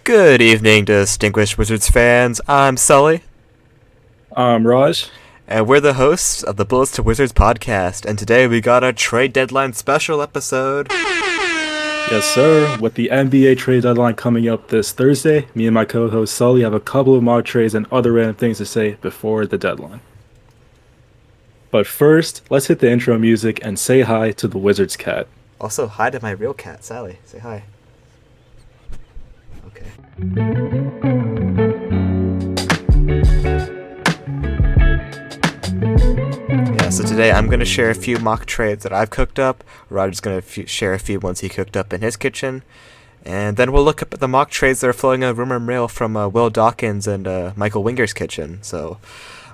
Good evening, distinguished Wizards fans. I'm Sully, Raj. and we're the hosts of the Bullets to Wizards podcast. And today we got a trade deadline special episode. Yes, sir. With the NBA trade deadline coming up this Thursday, me and my co-host Sully have a couple of mock trades and other random things to say before the deadline. But first, let's hit the intro music and say hi to the Wizards cat. Also, hi to my real cat, Sally. Say hi. Okay. Yeah, so today I'm going to share a few mock trades that I've cooked up. Roger's going to share a few ones he cooked up in his kitchen. And then we'll look up at the mock trades that are flowing on rumor mill from Will Dawkins and Michael Winger's kitchen. So,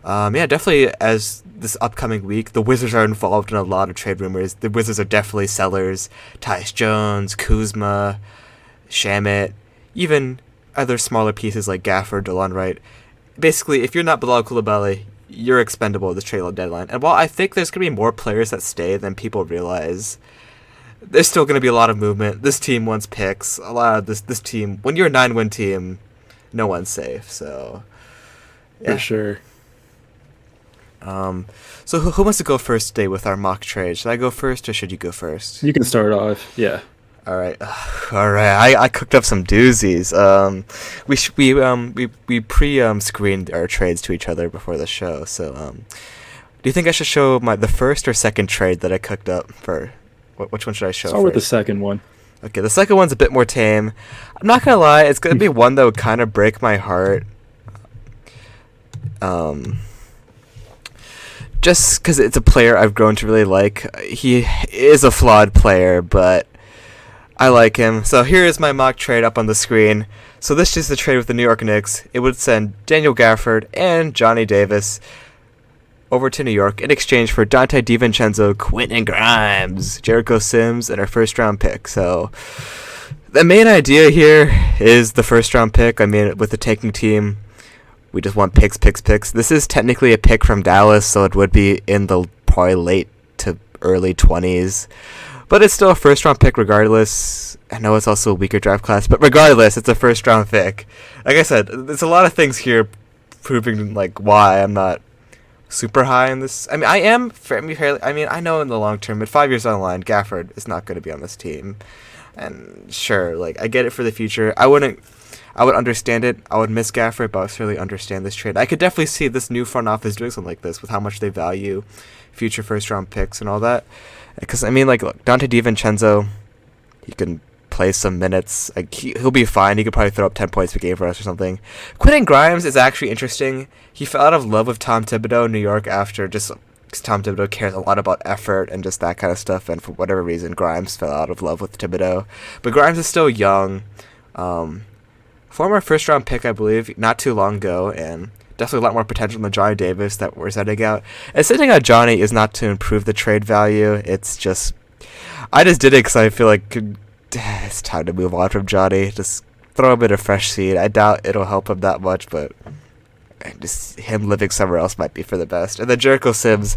yeah, definitely as this upcoming week, the Wizards are involved in a lot of trade rumors. The Wizards are definitely sellers. Tyus Jones, Kuzma, Shamit, even other smaller pieces like Gafford, DeLon Wright. Basically, if you're not Bilal Coulibaly, you're expendable at this trade deadline. And while I think there's going to be more players that stay than people realize, there's still going to be a lot of movement. This team wants picks. A lot of this team, when you're a 9-win team, no one's safe. So, yeah. For sure. So who wants to go first today with our mock trade? Should I go first or should you go first? You can start off. Yeah. All right. I cooked up some doozies. We screened our trades to each other before the show. So do you think I should show the first or second trade that I cooked up for? Which one should I show? Start with the second one. Okay, the second one's a bit more tame. I'm not gonna lie, it's gonna be one that would kind of break my heart. Just because it's a player I've grown to really like. He is a flawed player, but I like him. So here is my mock trade up on the screen. So this is the trade with the New York Knicks. It would send Daniel Gafford and Johnny Davis over to New York in exchange for Dante DiVincenzo, Quentin Grimes, Jericho Sims, and our first-round pick. So the main idea here is the first-round pick. I mean, with the tanking team, we just want picks. This is technically a pick from Dallas, so it would be in the probably late to early 20s. But it's still a first-round pick regardless. I know it's also a weaker draft class, but regardless, it's a first-round pick. Like I said, there's a lot of things here proving like why I'm not super high in this. I mean, I am fairly. I mean, I know in the long term, at 5 years down the line, Gafford is not going to be on this team. And sure, like I get it for the future. I would understand it. I would miss Gafford, but I would certainly understand this trade. I could definitely see this new front office doing something like this with how much they value future first-round picks and all that. Because, I mean, like, look, Dante DiVincenzo, he can play some minutes. Like, he'll be fine. He could probably throw up 10 points per game for us or something. Quentin Grimes is actually interesting. He fell out of love with Tom Thibodeau in New York after just... Because Tom Thibodeau cares a lot about effort and just that kind of stuff. And for whatever reason, Grimes fell out of love with Thibodeau. But Grimes is still young. Former first-round pick, I believe, not too long ago, and definitely a lot more potential than Johnny Davis that we're sending out. And sending out Johnny is not to improve the trade value. It's just... I just did it because I feel like it's time to move on from Johnny. Just throw him in a fresh seed. I doubt it'll help him that much, but just him living somewhere else might be for the best. And then Jericho Sims.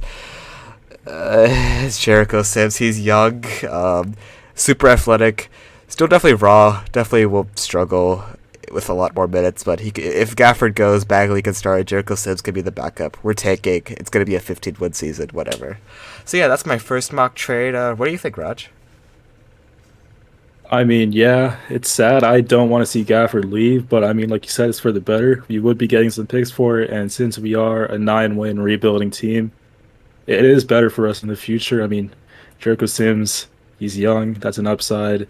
It's Jericho Sims. He's young, super athletic, still definitely raw, definitely will struggle with a lot more minutes, but if Gafford goes, Bagley can start, Jericho Sims could be the backup. We're taking. It's going to be a 15-win season, whatever. So yeah, that's my first mock trade. What do you think, Raj? I mean, yeah, it's sad. I don't want to see Gafford leave, but I mean, like you said, it's for the better. We would be getting some picks for it, and since we are a 9-win rebuilding team, it is better for us in the future. I mean, Jericho Sims, he's young. That's an upside.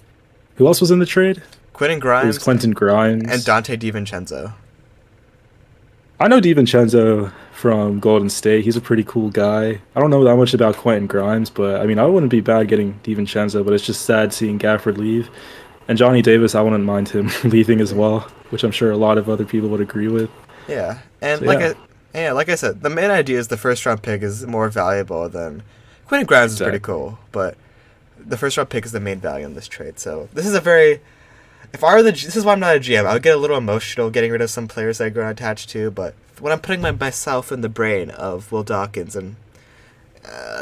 Who else was in the trade? Quentin It Grimes was Quentin Grimes. and Dante DiVincenzo. I know DiVincenzo from Golden State. He's a pretty cool guy. I don't know that much about Quentin Grimes, but I mean, I wouldn't be bad getting DiVincenzo, but it's just sad seeing Gafford leave. And Johnny Davis, I wouldn't mind him leaving as well, which I'm sure a lot of other people would agree with. Yeah, and So, like yeah. like I said, the main idea is the first-round pick is more valuable than Quentin Grimes is pretty Exactly. cool, but the first-round pick is the main value in this trade. So this is a very... If I were this is why I'm not a GM. I would get a little emotional getting rid of some players that I grown attached to, but when I'm putting myself in the brain of Will Dawkins, and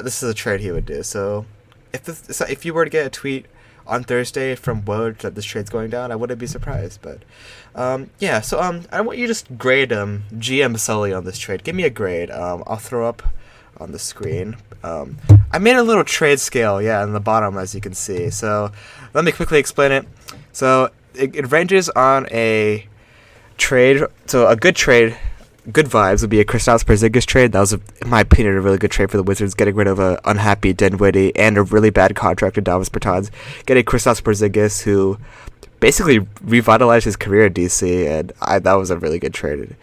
this is a trade he would do. So if you were to get a tweet on Thursday from Woj that this trade's going down, I wouldn't be surprised. But yeah, so I want you to just grade GM Sully on this trade. Give me a grade. I'll throw up on the screen. I made a little trade scale, yeah, on the bottom, as you can see. So let me quickly explain it. So it ranges on a trade. So a good trade, good vibes would be a Kristaps Porzingis trade. That was, in my opinion, a really good trade for the Wizards, getting rid of a unhappy Dinwiddie and a really bad contract to Davis Bertans. Getting Kristaps Porzingis, who basically revitalized his career at DC, and that was a really good trade.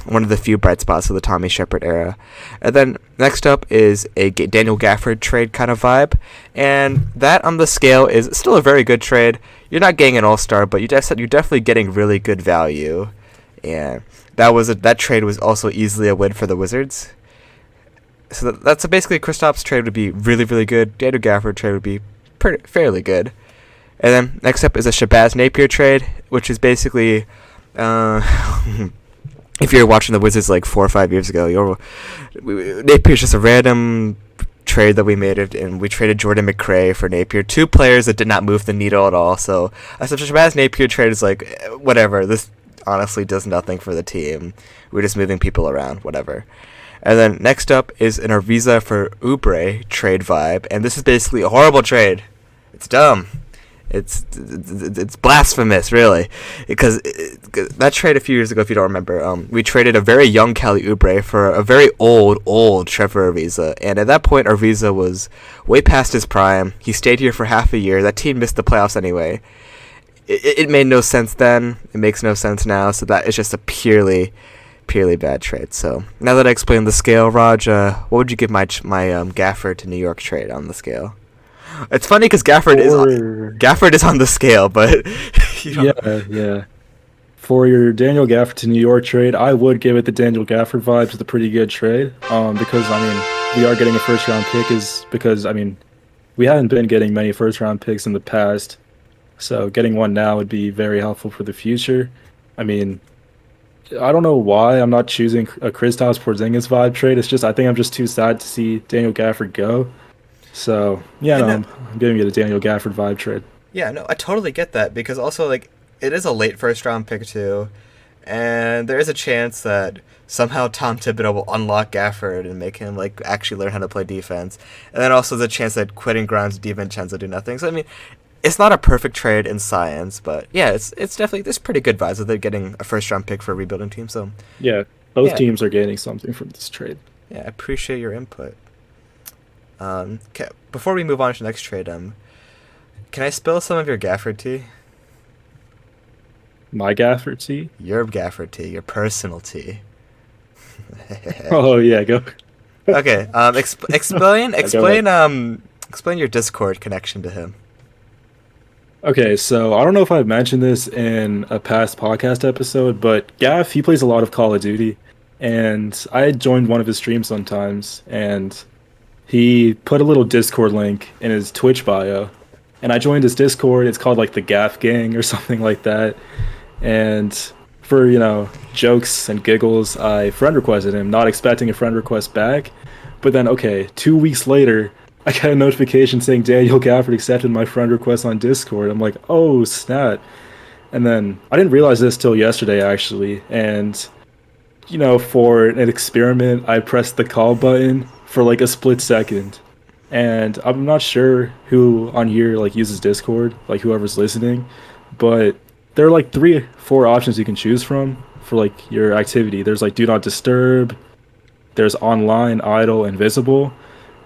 One of the few bright spots of the Tommy Shepard era. And then next up is a Daniel Gafford trade kind of vibe, and that on the scale is still a very good trade. You're not getting an all-star, but you're definitely getting really good value, and that trade was also easily a win for the Wizards. So that's basically Kristaps trade would be really, really good. Daniel Gafford trade would be fairly good. And then next up is a Shabazz Napier trade, which is basically if you're watching the Wizards like 4 or 5 years ago, Napier's just a random trade that we made, and we traded Jordan McRae for Napier, 2 players that did not move the needle at all. So I said Shabazz Napier trade is like whatever. This honestly does nothing for the team. We're just moving people around, whatever. And then next up is an Ariza for Oubre trade vibe, and this is basically a horrible trade. It's dumb. It's blasphemous, really, because that trade a few years ago, if you don't remember, we traded a very young Kelly Oubre for a very old Trevor Ariza, and at that point, Ariza was way past his prime. He stayed here for half a year. That team missed the playoffs anyway. It made no sense then. It makes no sense now. So that is just a purely bad trade. So now that I explained the scale, Raj, what would you give my Gafford to New York trade on the scale? It's funny because Gafford is on the scale, but yeah. For your Daniel Gafford to New York trade, I would give it the Daniel Gafford vibes. It's a pretty good trade. Because we are getting a first round pick because we haven't been getting many first round picks in the past, so getting one now would be very helpful for the future. I don't know why I'm not choosing a Kristaps Porzingis vibe trade. It's just I think I'm just too sad to see Daniel Gafford go. So, I'm giving it a Daniel Gafford vibe trade. Yeah, no, I totally get that, because also, like, it is a late first-round pick, too, and there is a chance that somehow Tom Thibodeau will unlock Gafford and make him, like, actually learn how to play defense. And then also there's a chance that Quentin Grimes and DiVincenzo do nothing. So, it's not a perfect trade in science, but, yeah, it's definitely, there's pretty good vibes that they're getting a first-round pick for a rebuilding team, so... Yeah, both teams are gaining something from this trade. Yeah, I appreciate your input. Before we move on to the next trade, can I spill some of your Gafford tea? My Gafford tea? Your Gafford tea, your personal tea. Oh yeah, go. Okay. Explain your Discord connection to him. Okay, so I don't know if I've mentioned this in a past podcast episode, but Gaff, he plays a lot of Call of Duty, and I joined one of his streams sometimes, and he put a little Discord link in his Twitch bio, and I joined his Discord. It's called like the Gaff Gang or something like that. And for, jokes and giggles, I friend requested him, not expecting a friend request back. But then, 2 weeks later, I got a notification saying Daniel Gafford accepted my friend request on Discord. I'm like, oh, snap. And then I didn't realize this till yesterday, actually. And, for an experiment, I pressed the call button for like a split second, and I'm not sure who on here like uses Discord, like whoever's listening, but there are like 3-4 options you can choose from for like your activity. There's like do not disturb, there's online, idle, and visible.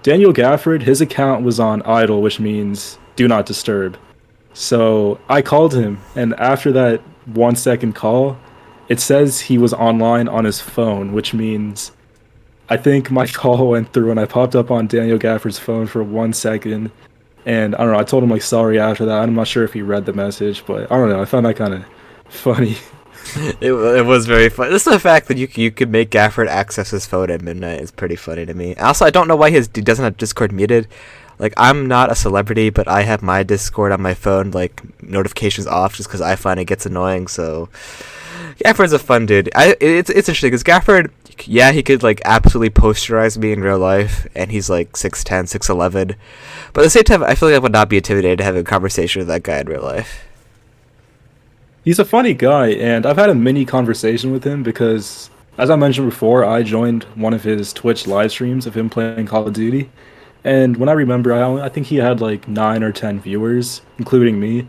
Daniel Gafford, his account was on idle, which means do not disturb. So I called him, and after that 1 second call, it says he was online on his phone, which means I think my call went through, and I popped up on Daniel Gafford's phone for 1 second, and I don't know, I told him like sorry after that. I'm not sure if he read the message, but I don't know, I found that kind of funny. It was very funny. Just the fact that you could make Gafford access his phone at midnight is pretty funny to me. Also, I don't know why he doesn't have Discord muted. Like, I'm not a celebrity, but I have my Discord on my phone, like, notifications off just because I find it gets annoying, so... Gafford's a fun dude. It's interesting because Gafford, yeah, he could like absolutely posterize me in real life, and he's like 6'10", 6'11", but at the same time, I feel like I would not be intimidated to have a conversation with that guy in real life. He's a funny guy, and I've had a mini conversation with him because, as I mentioned before, I joined one of his Twitch live streams of him playing Call of Duty. And when I remember, I think he had like 9 or 10 viewers, including me.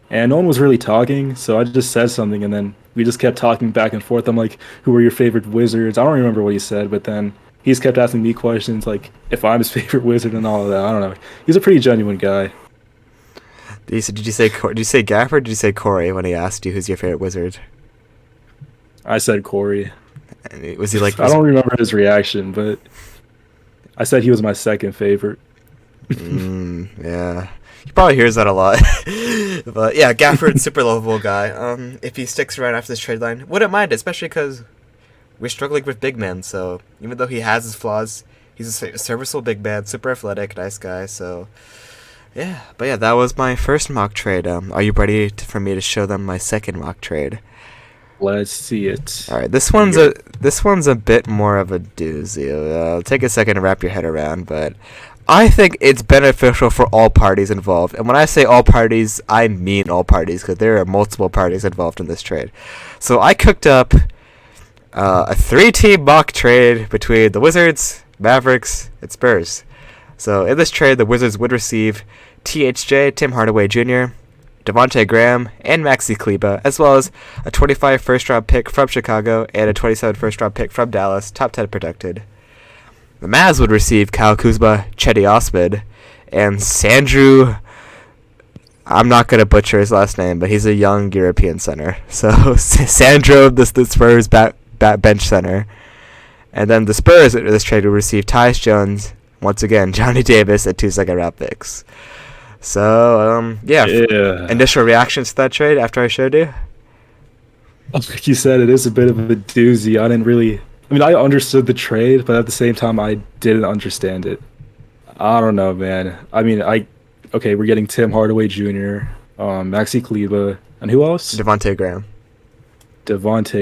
And no one was really talking, so I just said something, and then we just kept talking back and forth. I'm like, "Who are your favorite wizards?" I don't remember what he said, but then he's kept asking me questions, like if I'm his favorite wizard and all of that. I don't know. He's a pretty genuine guy. Did you say Gafford? Or did you say Corey when he asked you who's your favorite wizard? I said Corey. And was he like? I don't remember his reaction, but I said he was my second favorite. Yeah. He probably hears that a lot. But yeah, Gafford's super lovable guy. If he sticks around after this trade line, wouldn't mind, especially because we're struggling with big men. So even though he has his flaws, he's a serviceable big man, super athletic, nice guy. So yeah, but yeah, that was my first mock trade. Are you ready for me to show them my second mock trade? Let's see it. All right, this one's a bit more of a doozy. It'll take a second to wrap your head around, but I think it's beneficial for all parties involved. And when I say all parties, I mean all parties, because there are multiple parties involved in this trade. So I cooked up a 3-team mock trade between the Wizards, Mavericks, and Spurs. So in this trade, the Wizards would receive THJ, Tim Hardaway Jr., Devontae Graham, and Maxi Kleber, as well as a 25 first-round pick from Chicago and a 27 first-round pick from Dallas, top 10 protected. The Mavs would receive Kyle Kuzma, Cedi Osman, and Sandro. I'm not going to butcher his last name, but he's a young European center. So Sandro, the Spurs bench center. And then the Spurs in this trade would receive Tyus Jones, once again, Johnny Davis, and 2 second-round picks. So, yeah. Initial reactions to that trade after I showed you? Like you said, it is a bit of a doozy. I understood the trade, but at the same time, I didn't understand it. I don't know, man. We're getting Tim Hardaway Jr., Maxi Kleber, and who else? Devontae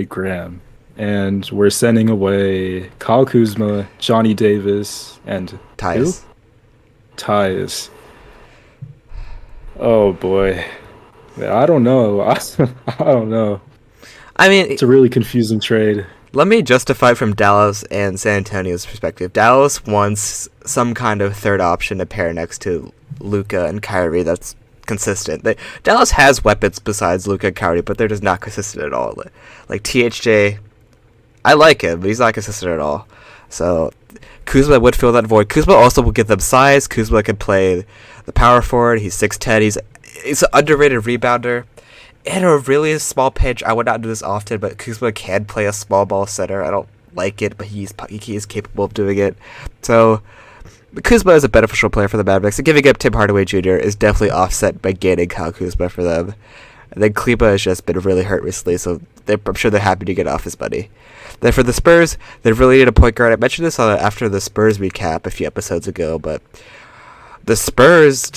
Graham. And we're sending away Kyle Kuzma, Johnny Davis, and Tyus. Tyus. Oh, boy. I don't know. I don't know. I mean, it's a really confusing trade. Let me justify from Dallas and San Antonio's perspective. Dallas wants some kind of third option to pair next to Luka and Kyrie that's consistent. Dallas has weapons besides Luka and Kyrie, but they're just not consistent at all. Like THJ, I like him, but he's not consistent at all. So Kuzma would fill that void. Kuzma also will give them size. Kuzma can play the power forward. He's 6'10". He's an underrated rebounder. In a really small pinch, I would not do this often, but Kuzma can play a small ball center. I don't like it, but he is capable of doing it. So Kuzma is a beneficial player for the Mavericks. And giving up Tim Hardaway Jr. is definitely offset by gaining Kyle Kuzma for them. And then Kleber has just been really hurt recently, so I'm sure they're happy to get off his money. Then for the Spurs, they really need a point guard. I mentioned this after the Spurs recap a few episodes ago, but the Spurs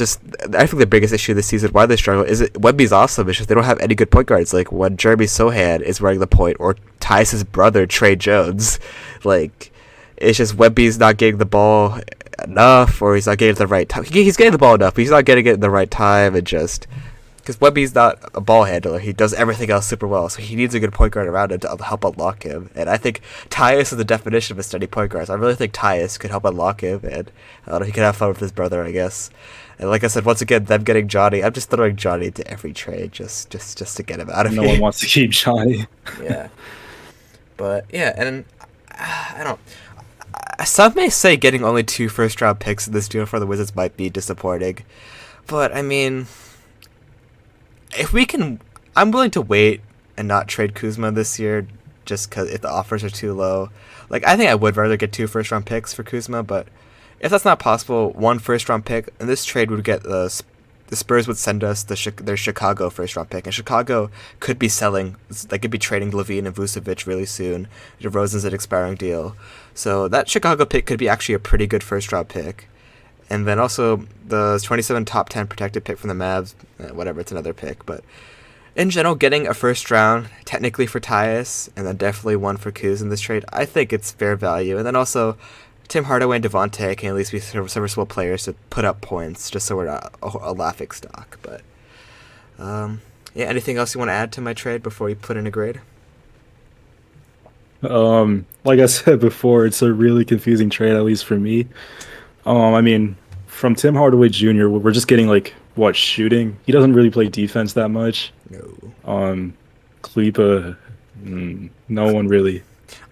I think the biggest issue this season, why they struggle, is Wemby's awesome. It's just they don't have any good point guards. Like when Jeremy Sohan is running the point, or Tyus' brother, Trey Jones. Like, it's just Wemby's not getting the ball enough, or he's not getting it at the right time. He's getting the ball enough, but he's not getting it in the right time, and just because Wemby's not a ball handler, he does everything else super well, so he needs a good point guard around him to help unlock him. And I think Tyus is the definition of a steady point guard. So I really think Tyus could help unlock him, and I don't know, he could have fun with his brother, I guess. And like I said, once again, them getting Johnny, I'm just throwing Johnny into every trade just to get him out of here. No one wants to keep Johnny. Yeah. But yeah, and I don't. Some may say getting only 2 first-round picks in this deal for the Wizards might be disappointing, but I mean, I'm willing to wait and not trade Kuzma this year, just because if the offers are too low. Like, I think I would rather get 2 first-round picks for Kuzma, but if that's not possible, 1 first-round pick, and this trade would get the Spurs would send us their Chicago first-round pick, and Chicago could be selling. They could be trading Levine and Vucevic really soon. DeRozan's an expiring deal, so that Chicago pick could be actually a pretty good first-round pick. And then also the 27 top 10 protected pick from the Mavs, whatever, it's another pick, but in general, getting a first round technically for Tyus and then definitely one for Kuz in this trade, I think it's fair value. And then also, Tim Hardaway and Devontae can at least be serviceable players to put up points, just so we're not a laughing stock. But yeah, anything else you want to add to my trade before you put in a grade? Like I said before, it's a really confusing trade, at least for me. I mean, from Tim Hardaway Jr., we're just getting like what shooting. He doesn't really play defense that much. No. Kleber, no one really.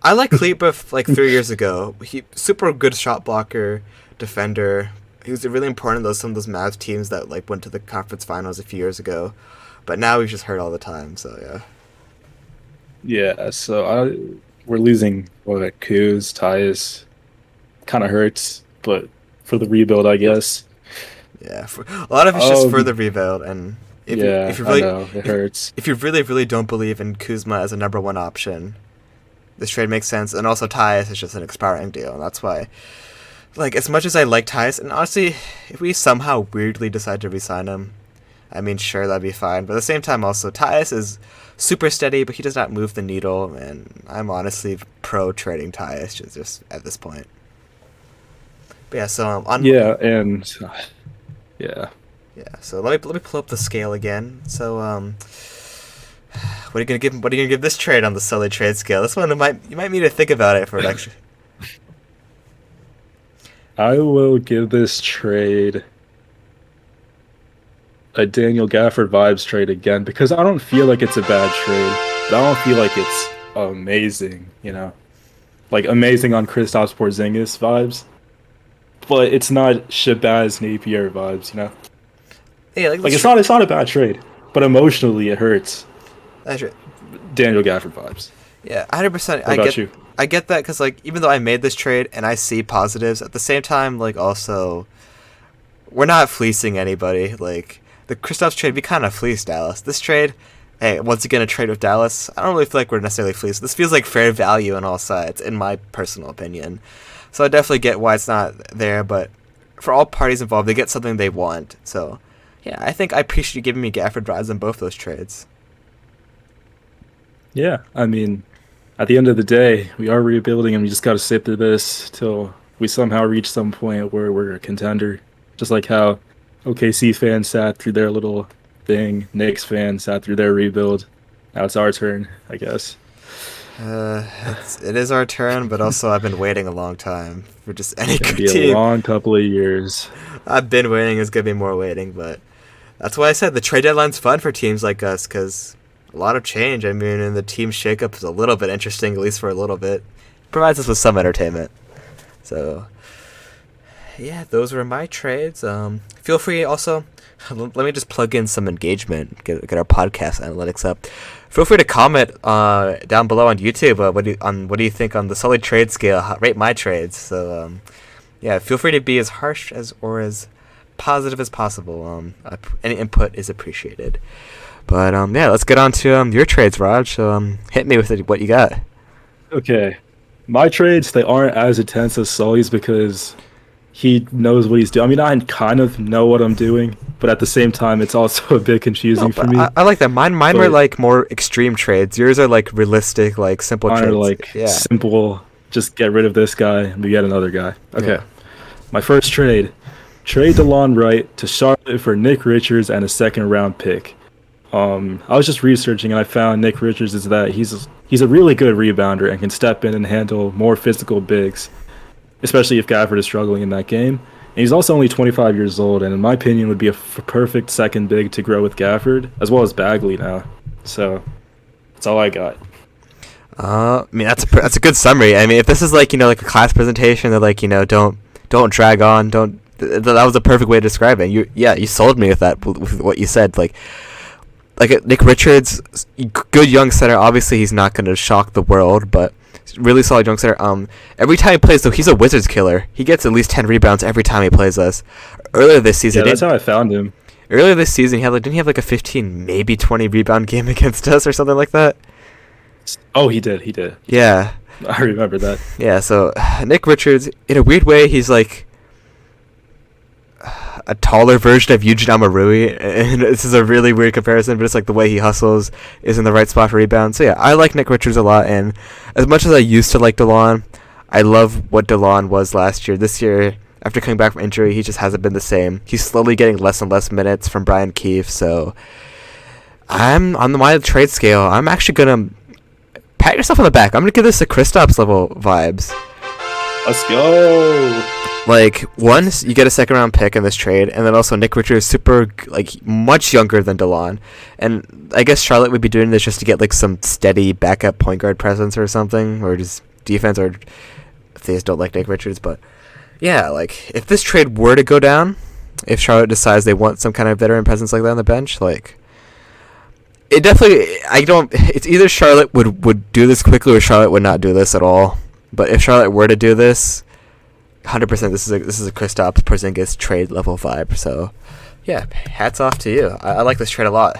I like Kleber like 3 years ago. He super good shot blocker, defender. He was really important in some of those Mavs teams that like went to the conference finals a few years ago. But now he's just hurt all the time. So yeah. Yeah, we're losing what Kuz, Tyus. Kind of hurts, but for the rebuild, I guess. Yeah, a lot of it's just for the rebuild, and if you really I know, it hurts. if you really don't believe in Kuzma as a number one option, this trade makes sense. And also Tyus is just an expiring deal, and that's why. Like, as much as I like Tyus, and honestly, if we somehow weirdly decide to re-sign him, I mean, sure, that'd be fine. But at the same time, also, Tyus is super steady, but he does not move the needle, and I'm honestly pro trading Tyus just at this point. But yeah, so Yeah, and yeah. yeah, so let me pull up the scale again. So what are you gonna give? What are you gonna give this trade on the Sully trade scale? This one you might need to think about it for an extra. I will give this trade a Daniel Gafford vibes trade again because I don't feel like it's a bad trade. But I don't feel like it's amazing, like amazing on Kristaps Porzingis vibes. But it's not Shabazz Napier vibes. Yeah, like it's not a bad trade, but emotionally it hurts. That's right. Daniel Gafford vibes. Yeah, 100%. What about you? I get that because like even though I made this trade and I see positives at the same time, like also we're not fleecing anybody. Like the Kristaps trade, we kind of fleeced Dallas. This trade, hey, once again a trade with Dallas. I don't really feel like we're necessarily fleeced. This feels like fair value on all sides, in my personal opinion. So I definitely get why it's not there, but for all parties involved, they get something they want. So yeah, I think I appreciate you giving me Gafford drives on both those trades. Yeah, I mean, at the end of the day, we are rebuilding, and we just got to sit through this till we somehow reach some point where we're a contender. Just like how OKC fans sat through their little thing, Knicks fans sat through their rebuild. Now it's our turn, I guess. It is our turn, but also I've been waiting a long time for just any good Be team. a long couple of years. I've been waiting. It's gonna be more waiting, but that's why I said the trade deadline's fun for teams like us because a lot of change. I mean, and the team shakeup is a little bit interesting, at least for a little bit. Provides us with some entertainment. So, yeah, those were my trades. Feel free also. Let me just plug in some engagement. Get our podcast analytics up. Feel free to comment down below on YouTube. What do you think on the Sully trade scale? Rate my trades. So, yeah, feel free to be as harsh or as positive as possible. Any input is appreciated. But yeah, let's get on to your trades, Raj. So hit me with what you got. Okay, my trades, they aren't as intense as Sully's because he knows what he's doing. I mean, I kind of know what I'm doing, but at the same time, it's also a bit confusing for me. I like that. Mine were like more extreme trades. Yours are like realistic, like simple trades. Mine are like simple. Just get rid of this guy and we get another guy. Okay, my first trade DeLon Wright to Charlotte for Nick Richards and a second-round pick. I was just researching and I found Nick Richards is that he's a really good rebounder and can step in and handle more physical bigs, especially if Gafford is struggling in that game. And he's also only 25 years old, and in my opinion, would be a perfect second big to grow with Gafford, as well as Bagley now. So that's all I got. I mean, that's a good summary. I mean, if this is like like a class presentation, they're like don't drag on, that was a perfect way to describe it. You sold me with that, with what you said, like Nick Richards, good young center. Obviously, he's not going to shock the world, but really solid young center. Every time he plays, though, he's a Wizards killer. He gets at least 10 rebounds every time he plays us. Earlier this season, that's how I found him. Earlier this season, didn't he have like a 15, maybe 20 rebound game against us or something like that? Oh, he did. Yeah, I remember that. Yeah. So Nick Richards, in a weird way, he's like, a taller version of Yuji Amarui, and this is a really weird comparison, but it's like the way he hustles is in the right spot for rebound. So yeah, I like Nick Richards a lot, and as much as I used to like DeLon, I love what DeLon was last year. This year, after coming back from injury, he just hasn't been the same. He's slowly getting less and less minutes from Brian Keefe, so I'm on my trade scale. I'm actually gonna pat yourself on the back. I'm gonna give this a Kristaps level vibes. Let's go. Like, one, you get a second round pick in this trade, and then also Nick Richards is super, like, much younger than DeLon. And I guess Charlotte would be doing this just to get, like, some steady backup point guard presence or something, or just defense, or if they just don't like Nick Richards. But, yeah, like, if this trade were to go down, if Charlotte decides they want some kind of veteran presence like that on the bench, like, it definitely, it's either Charlotte would do this quickly or Charlotte would not do this at all. But if Charlotte were to do this, 100% this is a Kristaps Porzingis trade level vibe. So yeah, hats off to you. I like this trade a lot.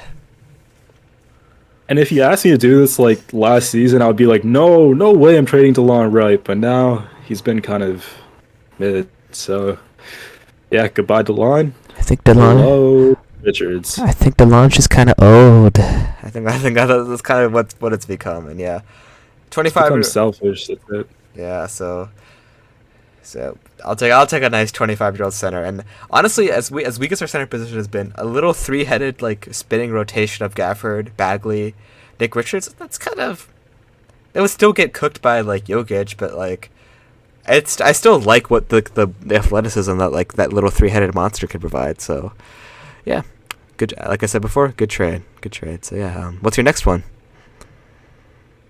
And if you asked me to do this like last season, I would be like, no way I'm trading DeLon Wright. But now he's been kind of mid. So yeah, goodbye DeLon. I think DeLon. Hello, Richards. I think DeLon's just kind of old. I think that's kind of what it's become. And yeah, 25. I'm selfish. That's it. Yeah, so I'll take a nice 25-year-old center, and honestly, as weak as our center position has been, a little three-headed like spinning rotation of Gafford, Bagley, Nick Richards. That's kind of, it would still get cooked by like Jokic, but like I still like what the athleticism that like that little three-headed monster could provide. So yeah, good. Like I said before, good trade. So yeah, what's your next one?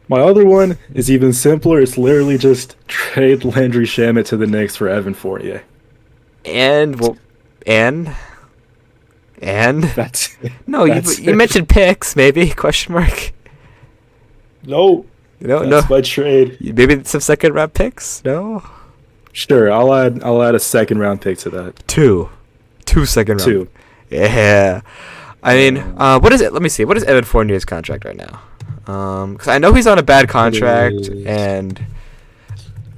My other one is even simpler. It's literally just trade Landry Shamet to the Knicks for Evan Fournier. And That's no, you mentioned picks, maybe question mark. No, That's my trade. Maybe some second round picks. No, Sure, I'll add a second round pick to that. two second round. Two. Yeah, I mean, what is it? Let me see. What is Evan Fournier's contract right now? Because I know he's on a bad contract, and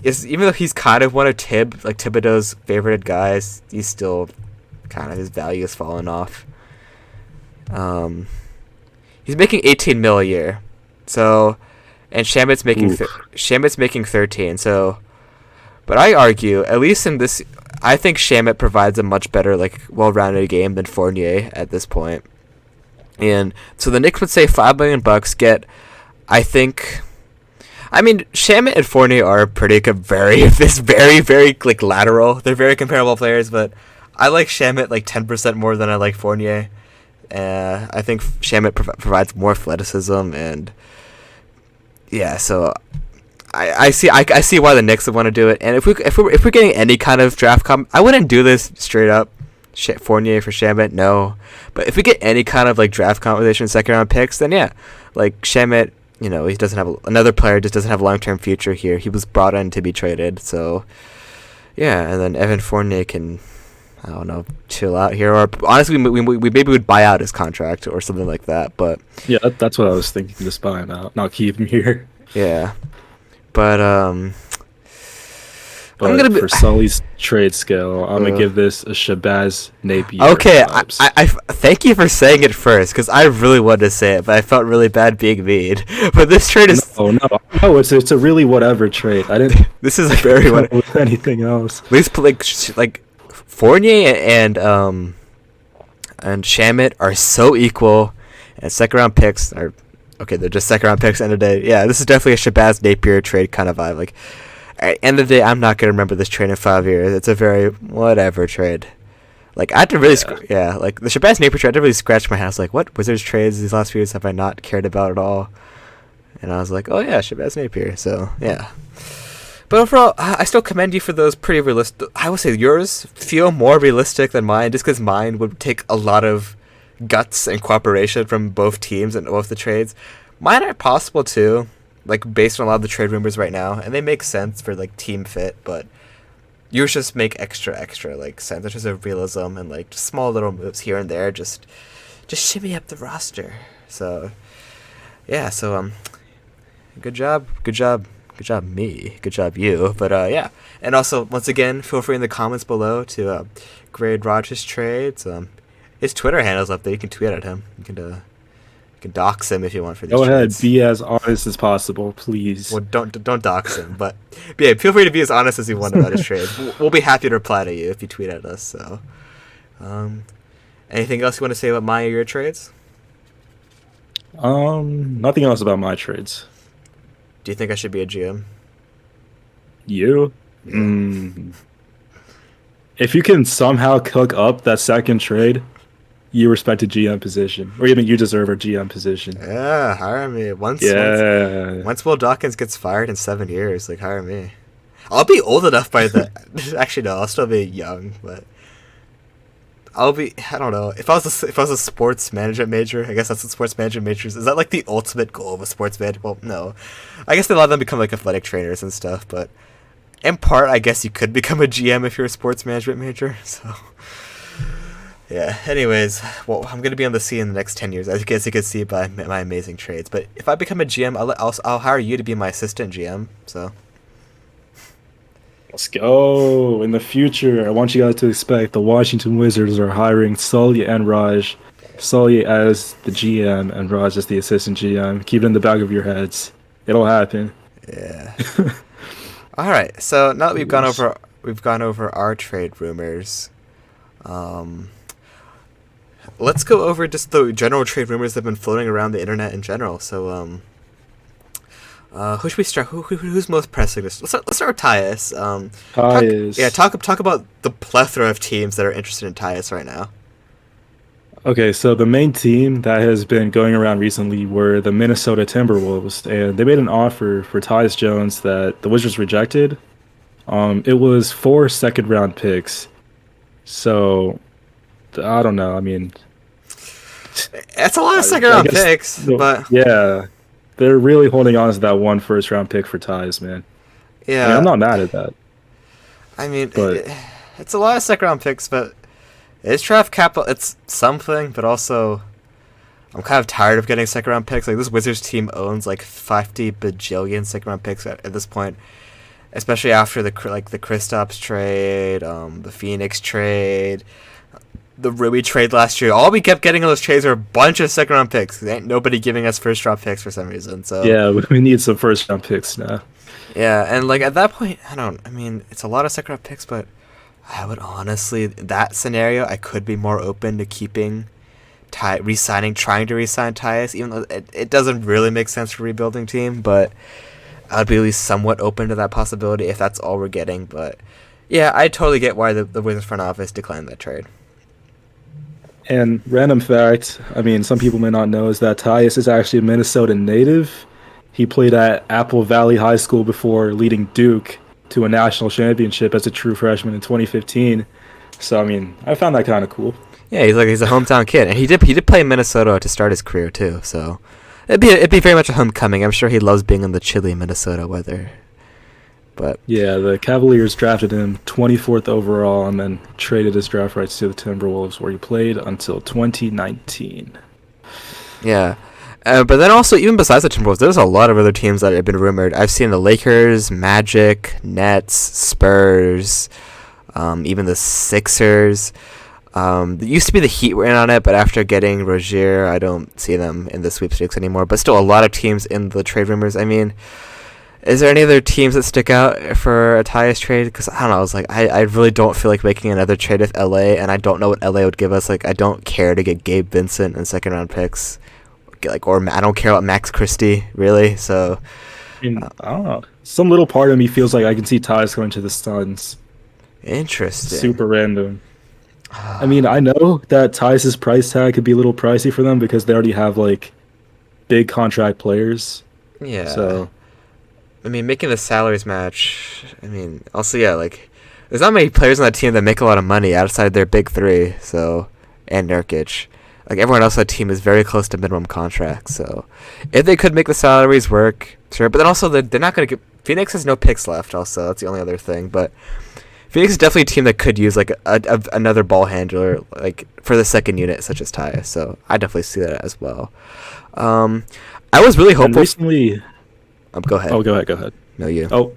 even though he's kind of one of Thibodeau's favorited guys, he's still kind of, his value has fallen off. He's making 18 mil a year, so, and Shamet's making 13. So, but I argue, at least in this, I think Shamet provides a much better, like, well-rounded game than Fournier at this point. And so the Knicks would say $5 million get, I think, I mean, Shamet and Fournier are very like lateral. They're very comparable players, but I like Shamet like 10% more than I like Fournier. I think Shamet provides more athleticism, and yeah, so I see why the Knicks would want to do it. And if we're getting any kind of draft I wouldn't do this straight up. Fournier for Shamet, no. But if we get any kind of like draft compensation, second round picks, then yeah, like Shamet, he doesn't have another player, just doesn't have a long term future here. He was brought in to be traded, so yeah. And then Evan Fournier can, I don't know, chill out here, or honestly, we maybe would buy out his contract or something like that. But yeah, that's what I was thinking. Just buy him out, not keep him here. Yeah, but But I'm gonna for Sully's trade scale, I'm gonna give this a Shabazz Napier. Okay, vibes. I thank you for saying it first, because I really wanted to say it, but I felt really bad being mean. But this trade is no, it's a really whatever trade. I didn't. This is a very what with anything else. At least like Fournier and Shamet are so equal, and second round picks are okay. They're just second round picks end of the day. Yeah, this is definitely a Shabazz Napier trade kind of vibe. Like, at the end of the day, I'm not going to remember this trade in 5 years. It's a very whatever trade. Like, I had to really, like, the Shabazz Napier trade, I had to really scratch my head. I was like, what Wizards trades these last few years have I not cared about at all? And I was like, oh, yeah, Shabazz Napier. So, yeah. But overall, I still commend you for those pretty realistic. I would say yours feel more realistic than mine, just because mine would take a lot of guts and cooperation from both teams and both the trades. Mine are possible, too. Like, based on a lot of the trade rumors right now, and they make sense for, like, team fit, but yours just make extra, like, sense. There's just a realism and, like, just small little moves here and there, just shimmy up the roster. So, yeah, so, good job, Good job, me. Good job, you. But yeah, and also once again, feel free in the comments below to grade Raj's trades. His Twitter handle's up there. You can tweet at him. You can dox him if you want for these Go ahead, trades. be as honest as possible, please. Well, don't dox him, but yeah, feel free to be as honest as you want about his trades. We'll be happy to reply to you if you tweet at us. So, anything else you want to say about my or your trades? Nothing else about my trades. Do you think I should be a GM? You? If you can somehow cook up that second trade, you respect a GM position, or even you deserve a GM position. Yeah, hire me. Once Will Dawkins gets fired in 7 years, like hire me. I'll be old enough by then. Actually, no, I'll still be young, but I'll be. I don't know. If I was a sports management major, I guess that's what sports management majors is. That like the ultimate goal of a sports major? Well, no. I guess a lot of them become like athletic trainers and stuff, but in part, I guess you could become a GM if you're a sports management major. So. Yeah, anyways, well, I'm going to be on the scene in the next 10 years, as you can see by my amazing trades. But if I become a GM, I'll hire you to be my assistant GM, so. Let's go. In the future, I want you guys to expect the Washington Wizards are hiring Sully and Raj. Sully as the GM and Raj as the assistant GM. Keep it in the back of your heads. It'll happen. Yeah. All right, so now that we've gone over our trade rumors, let's go over just the general trade rumors that have been floating around the internet in general. So, who should we start? Who's most pressing? Let's start with Tyus. Tyus. Talk about the plethora of teams that are interested in Tyus right now. Okay, so the main team that has been going around recently were the Minnesota Timberwolves, and they made an offer for Tyus Jones that the Wizards rejected. It was 4 second-round picks. So, I don't know. I mean, that's a lot of second-round picks, but yeah, they're really holding on to that one first-round pick for Tyus, man. Yeah, I mean, I'm not mad at that. I mean, it's a lot of second-round picks, but it's draft capital. It's something, but also I'm kind of tired of getting second-round picks. Like this Wizards team owns like 50 bajillion second-round picks at this point, especially after the Kristaps trade, the Phoenix trade, the Rui trade last year. All we kept getting on those trades were a bunch of second-round picks. Ain't nobody giving us first-round picks for some reason. So yeah, we need some first-round picks now. Yeah, and like at that point, I mean, it's a lot of second-round picks, but I would honestly, that scenario, I could be more open to keeping trying to re-sign Tyus, even though it doesn't really make sense for a rebuilding team, but I would be at least somewhat open to that possibility if that's all we're getting. But yeah, I totally get why the Wizards front office declined that trade. And random fact, I mean, some people may not know, is that Tyus is actually a Minnesota native. He played at Apple Valley High School before leading Duke to a national championship as a true freshman in 2015. So, I mean, I found that kind of cool. Yeah, he's a hometown kid, and he did play in Minnesota to start his career too. So it'd be very much a homecoming. I'm sure he loves being in the chilly Minnesota weather. But yeah, the Cavaliers drafted him 24th overall and then traded his draft rights to the Timberwolves, where he played until 2019. Yeah. But then also, even besides the Timberwolves, there's a lot of other teams that have been rumored. I've seen the Lakers, Magic, Nets, Spurs, even the Sixers. It used to be the Heat were in on it, but after getting Rozier, I don't see them in the sweepstakes anymore. But still, a lot of teams in the trade rumors. I mean, is there any other teams that stick out for a Tyus trade? Because I don't know. I was like, I really don't feel like making another trade with LA, and I don't know what LA would give us. Like, I don't care to get Gabe Vincent and second round picks. Or I don't care about Max Christie, really. So, I mean, I don't know. Some little part of me feels like I can see Tyus going to the Suns. Interesting. Super random. I mean, I know that Tyus' price tag could be a little pricey for them because they already have like big contract players. Yeah. So, I mean, making the salaries match. I mean, also like there's not many players on that team that make a lot of money outside their big three. So, and Nurkic. Like everyone else on the team is very close to minimum contracts. So, if they could make the salaries work, sure. But then also they're not going to get. Phoenix has no picks left. Also, that's the only other thing. But Phoenix is definitely a team that could use like another ball handler, like for the second unit, such as Tyus. So I definitely see that as well. I was really hopeful. And recently, go ahead. Oh, go ahead. No, you. Oh,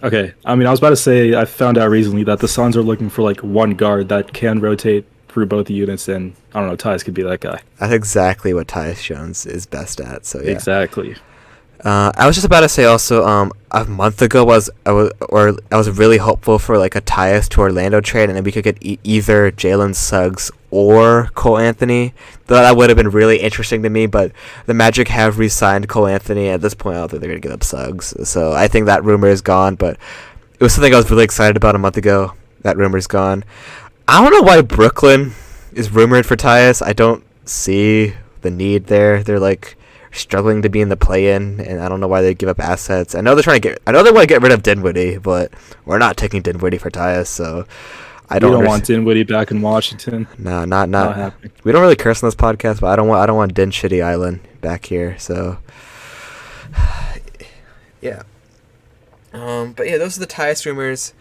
okay. I mean, I was about to say I found out recently that the Suns are looking for like one guard that can rotate through both units, and I don't know, Tyus could be that guy. That's exactly what Tyus Jones is best at. So yeah. Exactly. I was just about to say also, a month ago I was really hopeful for like a Tyus to Orlando trade, and then we could get either Jalen Suggs or Cole Anthony. That would have been really interesting to me, but the Magic have re-signed Cole Anthony. At this point, I don't think they're gonna give up Suggs. So I think that rumor is gone. But it was something I was really excited about a month ago. That rumor's gone. I don't know why Brooklyn is rumored for Tyus. I don't see the need there. They're like struggling to be in the play-in, and I don't know why they give up assets. I know they want to get rid of Dinwiddie, but we're not taking Dinwiddie for Tyus, so I don't want Dinwiddie back in Washington. No, not happening. We don't really curse on this podcast, but I don't want Din Shitty Island back here. So yeah. But yeah, those are the Tyus rumors.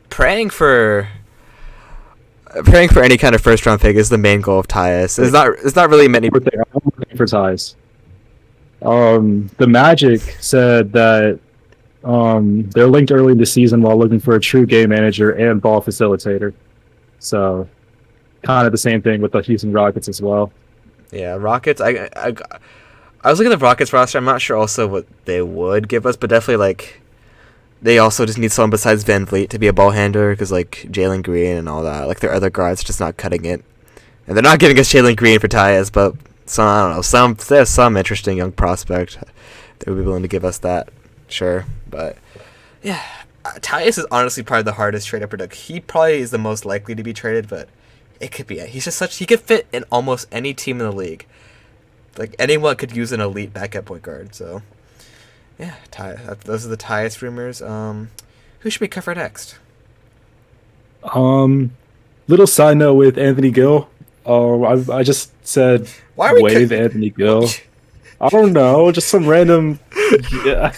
Praying for any kind of first round pick is the main goal of Tyus. It's not really many. I'm looking for Tyus. The Magic said that they're linked early in the season while looking for a true game manager and ball facilitator. So kind of the same thing with the Houston Rockets as well. Yeah, Rockets. I was looking at the Rockets roster. I'm not sure also what they would give us, but definitely like they also just need someone besides Van Vliet to be a ball handler, because like Jalen Green and all that, like their other guards just not cutting it, and they're not giving us Jalen Green for Tyus, but I don't know, there's some interesting young prospect that would be willing to give us that, sure, but yeah, Tyus is honestly probably the hardest trade to predict. He probably is the most likely to be traded, but it could be. He's just he could fit in almost any team in the league. Like anyone could use an elite backup point guard, so. Yeah, those are the Tyus rumors. Who should we cover next? Little side note with Anthony Gill. I just said Why are we wave Anthony Gill. I don't know, just some random. Yeah.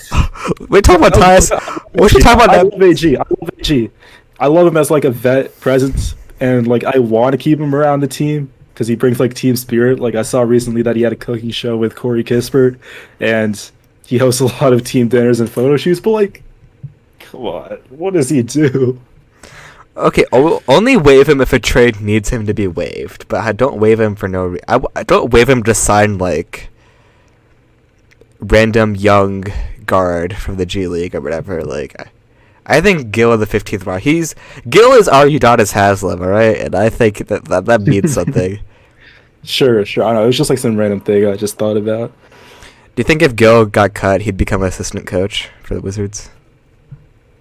We talk about Tyus. What should we talk about? I love AG. I love him as like a vet presence, and like I want to keep him around the team because he brings like team spirit. Like I saw recently that he had a cooking show with Corey Kispert, and he hosts a lot of team dinners and photo shoots, but like, come on, what does he do? Okay, only waive him if a trade needs him to be waived, but I don't waive him for no reason. I don't waive him to sign like random young guard from the G League or whatever. Like, I think Gil in the 15th round. Gil is our Udonis Haslem, all right, and I think that means something. Sure. I don't know. It was just like some random thing I just thought about. Do you think if Gil got cut, he'd become an assistant coach for the Wizards?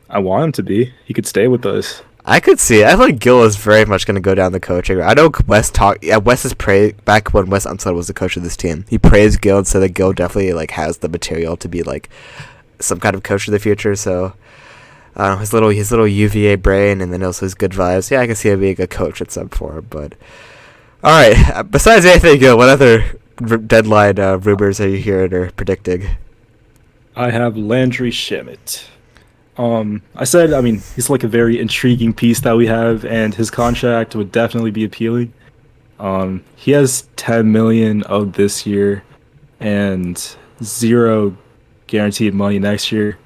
I want him to be. He could stay with us. I could see it. I feel like Gil is very much going to go down the coaching. I know Wes is back when Wes Unseld was the coach of this team. He praised Gil and said that Gil definitely like has the material to be like some kind of coach of the future. So his little UVA brain, and then also his good vibes. Yeah, I can see him being a coach at some form. But all right, besides Anthony Gil, what other deadline rumors are you hearing or predicting? I have Landry Shamet. I mean, he's like a very intriguing piece that we have, and his contract would definitely be appealing. He has $10 million of this year and $0 guaranteed money next year.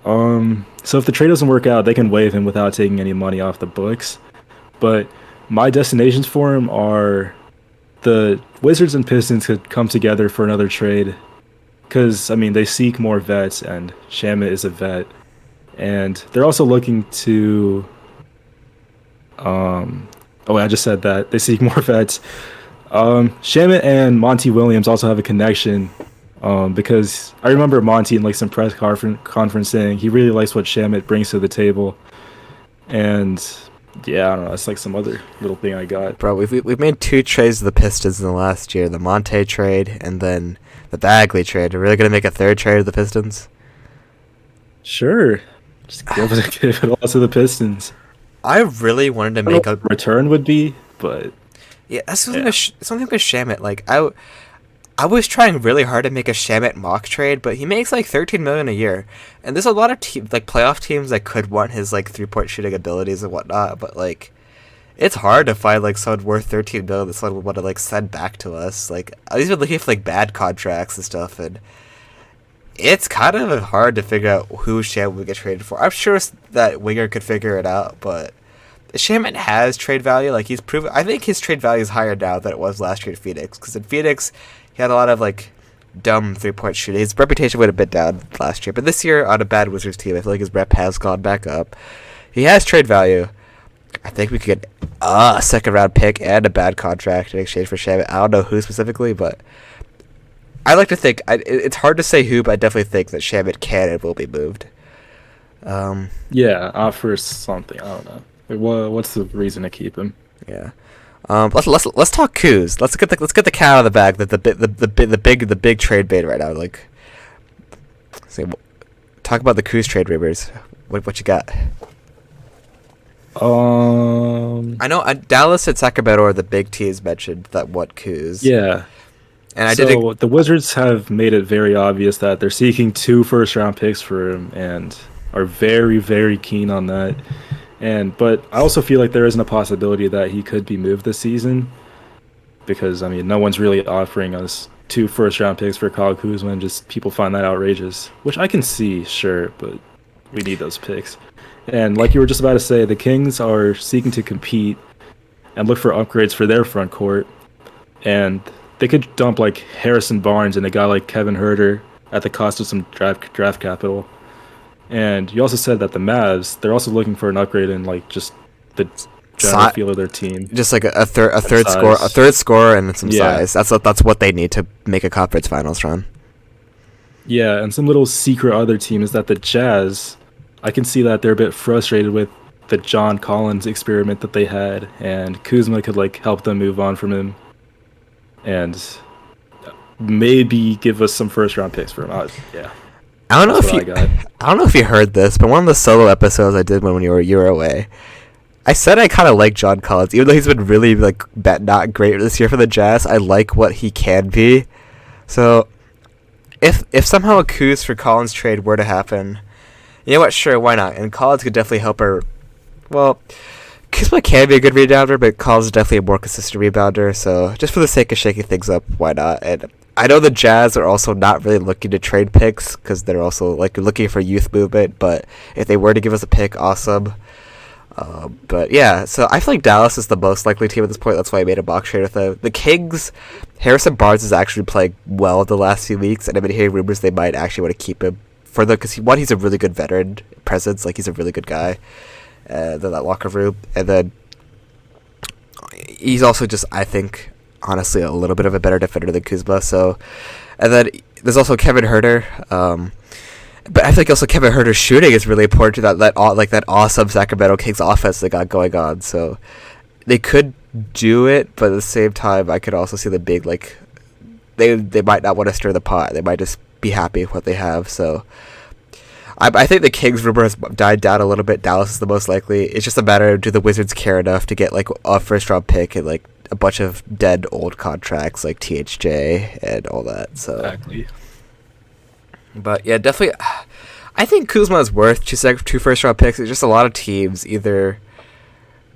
So if the trade doesn't work out, they can waive him without taking any money off the books. But my destinations for him are the Wizards and Pistons could come together for another trade, because I mean they seek more vets, and Shamet is a vet, and they're also looking to. I just said that they seek more vets. Shamet and Monty Williams also have a connection, because I remember Monty in like some press conference saying he really likes what Shamet brings to the table, and. Yeah, I don't know. It's like some other little thing I got. Bro, we've made 2 trades to the Pistons in the last year. The Monte trade and then the Bagley trade. Are we really going to make a 3rd trade to the Pistons? Sure. Just give it all to the Pistons. I really wanted to make a return would be, but... Yeah, that's something with Shamet. Like, I was trying really hard to make a Shamet mock trade, but he makes like $13 million a year, and there's a lot of playoff teams that could want his like 3-point shooting abilities and whatnot. But like, it's hard to find like someone worth $13 million that someone would want to like send back to us. Like, I've been looking for like bad contracts and stuff, and It's kind of hard to figure out who Shaman would get traded for. I'm sure that Winger could figure it out, but Shaman has trade value. Like, he's proven. I think his trade value is higher now than it was last year at Phoenix. Because in Phoenix, he had a lot of like dumb 3-point shooting. His reputation went a bit down last year, but this year on a bad Wizards team, I feel like his rep has gone back up. He has trade value. I think we could get a second round pick and a bad contract in exchange for Shaman. I don't know who specifically, but I like to think it's hard to say who, but I definitely think that Shaman can and will be moved. Yeah, offer something. I don't know. What's the reason to keep him? Yeah. Let's talk Kuz. Let's get the cat out of the bag. The big trade bait right now. Like, talk about the Kuz trade rumors. What you got? I know Dallas and Sacramento are the big teams mentioned that want Kuz. Yeah. And the Wizards have made it very obvious that they're seeking 2 first-round picks for him and are very, very keen on that. But I also feel like there isn't a possibility that he could be moved this season because, I mean, no one's really offering us 2 first-round picks for Kyle Kuzma, and just people find that outrageous, which I can see, sure, but we need those picks. And like you were just about to say, the Kings are seeking to compete and look for upgrades for their front court, and they could dump like Harrison Barnes and a guy like Kevin Huerter at the cost of some draft capital. And you also said that the Mavs, they're also looking for an upgrade in like just the general feel of their team, just like a third scorer and some size. That's what they need to make a conference finals run. Yeah, and some little secret other team is that the Jazz, I can see that they're a bit frustrated with the John Collins experiment that they had, and Kuzma could like help them move on from him, and maybe give us some first round picks for him. Yeah. I don't know if you heard this, but one of the solo episodes I did when you were away, I said I kind of like John Collins, even though he's been really like not great this year for the Jazz. I like what he can be. So if somehow a Kuz for Collins trade were to happen, you know what? Sure, why not? And Collins could definitely help her. Well, Kuzma can be a good rebounder, but Collins is definitely a more consistent rebounder. So just for the sake of shaking things up, why not? And I know the Jazz are also not really looking to trade picks because they're also like looking for youth movement. But if they were to give us a pick, awesome. But yeah, so I feel like Dallas is the most likely team at this point. That's why I made a box trade with them. The Kings, Harrison Barnes is actually playing well the last few weeks, and I've been hearing rumors they might actually want to keep him for the because he's a really good veteran presence. Like, he's a really good guy in that locker room, and then he's also just, I think, honestly, a little bit of a better defender than Kuzma. So, and then there's also Kevin Huerter. But I think also Kevin Huerter's shooting is really important to that awesome Sacramento Kings offense they got going on. So they could do it, but at the same time, I could also see the big they might not want to stir the pot. They might just be happy with what they have. So I think the Kings rumor has died down a little bit. Dallas is the most likely. It's just a matter of, do the Wizards care enough to get like a first round pick and like a bunch of dead old contracts like THJ and all that. So exactly. But yeah, definitely, I think Kuzma is worth two first round picks. It's just a lot of teams either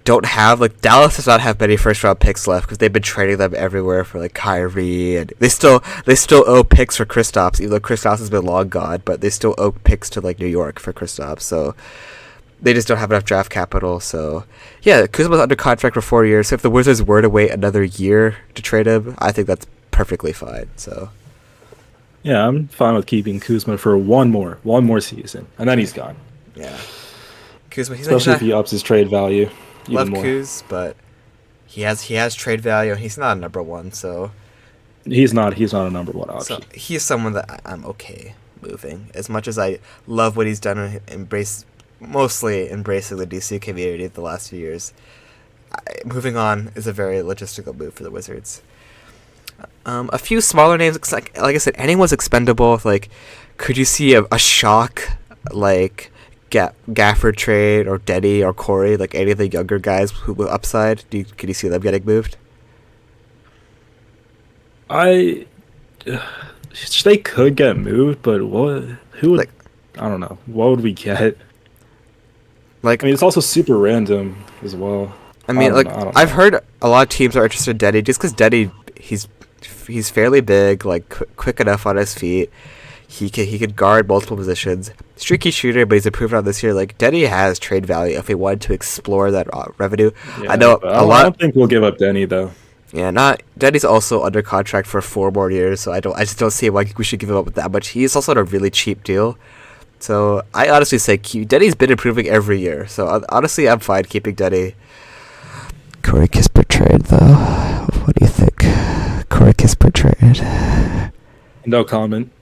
don't have, like, Dallas does not have many first round picks left because they've been trading them everywhere for like Kyrie, and they still owe picks for Kristaps, even though Kristaps has been long gone. But they still owe picks to like New York for Kristaps, so they just don't have enough draft capital. So yeah, Kuzma's under contract for 4 years. So if the Wizards were to wait another year to trade him, I think that's perfectly fine. So. Yeah, I'm fine with keeping Kuzma for one more season, and then he's gone. Yeah, Kuzma, especially if he ups his trade value even love more. Kuz, but he has trade value, and he's not a number one, so he's not a number one option. So he's someone that I'm okay moving. As much as I love what he's done and mostly embracing the DC community the last few years, moving on is a very logistical move for the Wizards. A few smaller names, like I said, anyone's expendable. Like, could you see a shock like Gafford trade or Denny or Corey, like any of the younger guys who will upside? Could you see them getting moved? They could get moved, but what? Who would? Like, I don't know. What would we get? Like, I mean, it's also super random as well. I mean, I've heard a lot of teams are interested in Denny just because Denny, he's fairly big, like quick enough on his feet. He could guard multiple positions. Streaky shooter, but he's improved on this year. Like Denny has trade value if he wanted to explore that revenue. Yeah, I know but a lot. I don't think we'll give up Denny though. Yeah, not Denny's also under contract for 4 more years, so I just don't see why we should give him up with that much. He's also on a really cheap deal. So I honestly say Denny's been improving every year. So honestly, I'm fine keeping Denny. Corey Kispert trade though. What do you think? Corey Kispert trade. No comment.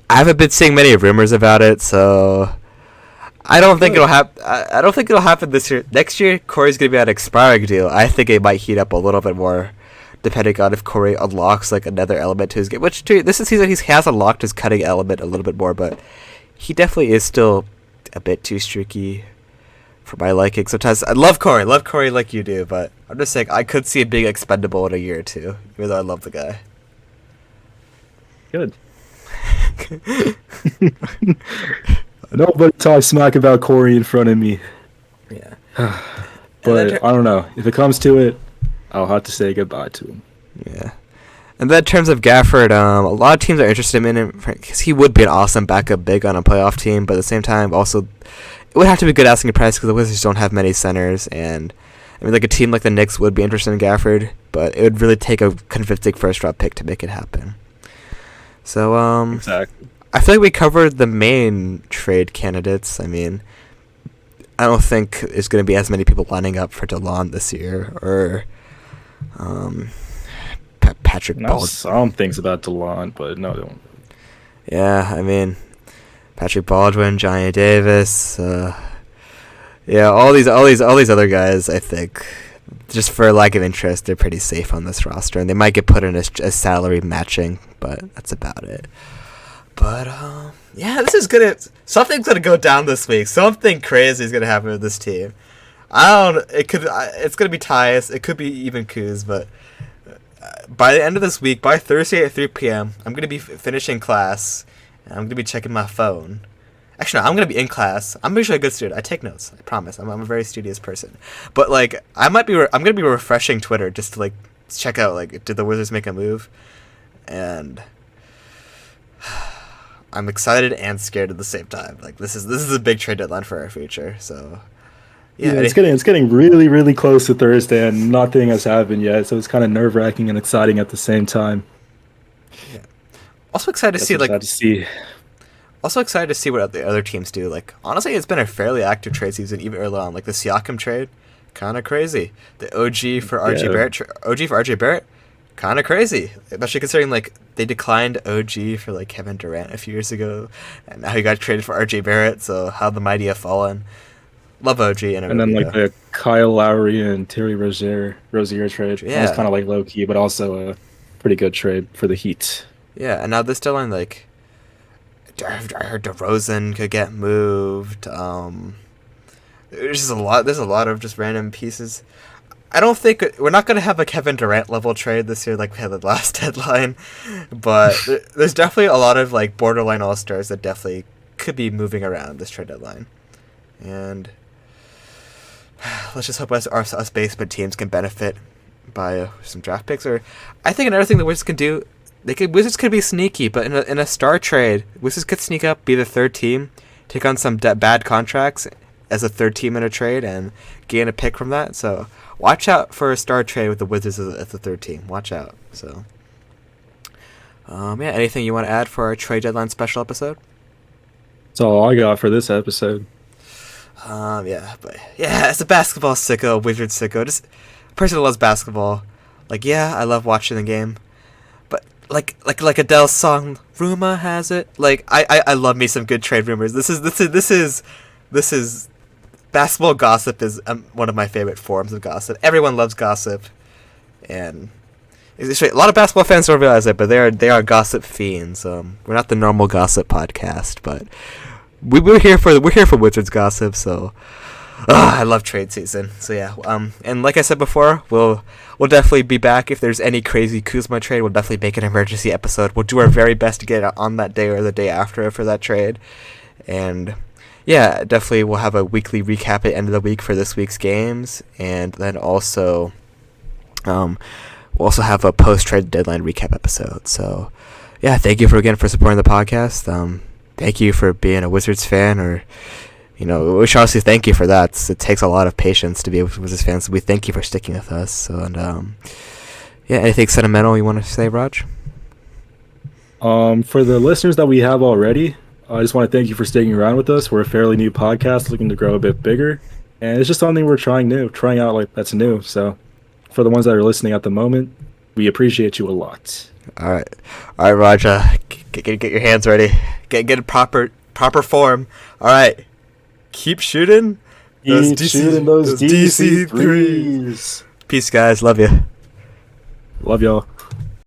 I haven't been seeing many rumors about it, so I don't think it'll happen. I don't think it'll happen this year. Next year, Corey's gonna be on an expiring deal. I think it might heat up a little bit more, depending on if Corey unlocks like another element to his game. Which this season he has unlocked his cutting element a little bit more, but he definitely is still a bit too streaky for my liking. Sometimes I love Corey like you do, but I'm just saying I could see him being expendable in a year or two, even though I love the guy. Good. Nobody talk smack about Corey in front of me. Yeah. But I don't know. If it comes to it, I'll have to say goodbye to him. Yeah. And then in terms of Gafford, a lot of teams are interested in him because he would be an awesome backup big on a playoff team, but at the same time, also, it would have to be a good asking price because the Wizards don't have many centers, and I mean, like a team like the Knicks would be interested in Gafford, but it would really take a convincing first-round pick to make it happen. So, Exactly. I feel like we covered the main trade candidates. I mean, I don't think there's going to be as many people lining up for DeLon this year, or Patrick Baldwin. Some things about DeLon, but no, don't. Yeah, I mean, Patrick Baldwin, Johnny Davis, yeah, all these other guys. I think just for lack of interest, they're pretty safe on this roster, and they might get put in as salary matching, but that's about it. But yeah, this is something's gonna go down this week. Something crazy is gonna happen with this team. It's gonna be ties. It could be even coups, but by the end of this week, by Thursday at 3 p.m., I'm gonna be finishing class, and I'm gonna be checking my phone. Actually, no, I'm gonna be in class. I'm usually a good student. I take notes. I promise. I'm a very studious person. But like, I'm gonna be refreshing Twitter just to like check out like, did the Wizards make a move? And I'm excited and scared at the same time. Like, this is a big trade deadline for our future. So yeah, it's getting really, really close to Thursday, and nothing has happened yet. So it's kind of nerve-wracking and exciting at the same time. Yeah. Also excited to see Also excited to see what the other teams do. Like, honestly, it's been a fairly active trade season, even early on. Like the Siakam trade, kind of crazy. The OG for RJ Barrett, kind of crazy. Especially considering like they declined OG for like Kevin Durant a few years ago, and now he got traded for RJ Barrett. So how the mighty have fallen. Love OG and then like the Kyle Lowry and Terry Rozier trade. Yeah, that was kind of like low key, but also a pretty good trade for the Heat. Yeah, and now this deadline, like, I heard DeRozan could get moved. There's just a lot. There's a lot of just random pieces. I don't think we're not gonna have a Kevin Durant level trade this year like we had the last deadline, but there's definitely a lot of like borderline all stars that definitely could be moving around this trade deadline, and let's just hope us basement teams can benefit by some draft picks. Or I think another thing the Wizards can do. Wizards could be sneaky, but in a star trade, Wizards could sneak up, be the third team, take on some bad contracts as a third team in a trade, and gain a pick from that. So watch out for a star trade with the Wizards as the third team. Watch out. So, yeah, anything you want to add for our trade deadline special episode? That's all I got for this episode. As a basketball sicko, Wizards sicko, just a person who loves basketball. Like, yeah, I love watching the game. Like Adele's song, "Rumor has it." Like I love me some good trade rumors. This is basketball gossip is one of my favorite forms of gossip. Everyone loves gossip, and a lot of basketball fans don't realize it, but they are gossip fiends. We're not the normal gossip podcast, but we're here for Wizards gossip. So. I love trade season. So yeah, and like I said before, we'll definitely be back if there's any crazy Kuzma trade. We'll definitely make an emergency episode. We'll do our very best to get it on that day or the day after for that trade, and yeah, definitely we'll have a weekly recap at the end of the week for this week's games, and then we'll also have a post trade deadline recap episode. So yeah, thank you for supporting the podcast. Thank you for being a Wizards fan, or we should honestly thank you for that. It takes a lot of patience to be a Wizards fan, so we thank you for sticking with us. So, and yeah, anything sentimental you want to say, Raj? For the listeners that we have already, I just want to thank you for sticking around with us. We're a fairly new podcast looking to grow a bit bigger, and it's just something we're trying out like that's new. So, for the ones that are listening at the moment, we appreciate you a lot. All right, Raj. Get your hands ready. Get in proper form. All right, keep shooting. Keep shooting those DC threes. Peace, guys. Love you. Love y'all.